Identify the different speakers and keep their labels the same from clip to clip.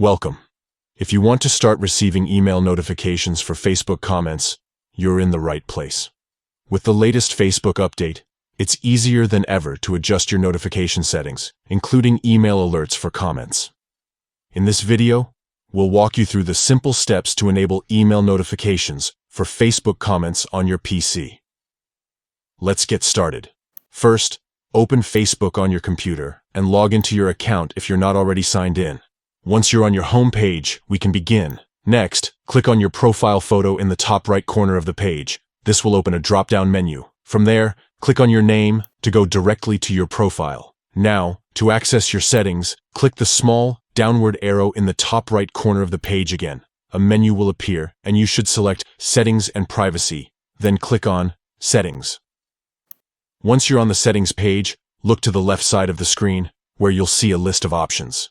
Speaker 1: Welcome. If you want to start receiving email notifications for Facebook comments, you're in the right place. With the latest Facebook update, it's easier than ever to adjust your notification settings, including email alerts for comments. In this video, we'll walk you through the simple steps to enable email notifications for Facebook comments on your PC. Let's get started. First, open Facebook on your computer and log into your account if you're not already signed in. Once you're on your home page, we can begin. Next, click on your profile photo in the top right corner of the page. This will open a drop-down menu. From there, click on your name to go directly to your profile. Now, to access your settings, click the small downward arrow in the top right corner of the page again. A menu will appear, and you should select Settings and Privacy. Then click on Settings. Once you're on the settings page, look to the left side of the screen, where you'll see a list of options.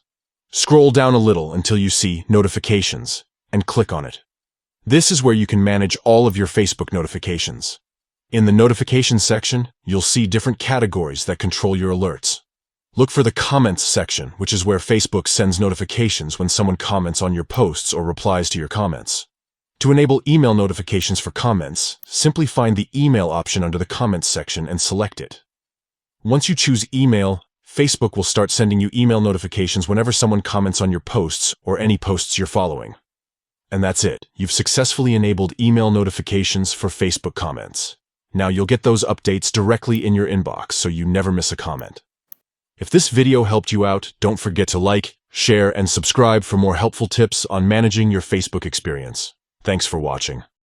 Speaker 1: Scroll down a little until you see Notifications, and click on it. This is where you can manage all of your Facebook notifications. In the Notifications section, you'll see different categories that control your alerts. Look for the Comments section, which is where Facebook sends notifications when someone comments on your posts or replies to your comments. To enable email notifications for comments, simply find the Email option under the Comments section and select it. Once you choose Email, Facebook will start sending you email notifications whenever someone comments on your posts or any posts you're following. And that's it. You've successfully enabled email notifications for Facebook comments. Now you'll get those updates directly in your inbox so you never miss a comment. If this video helped you out, don't forget to like, share, and subscribe for more helpful tips on managing your Facebook experience. Thanks for watching.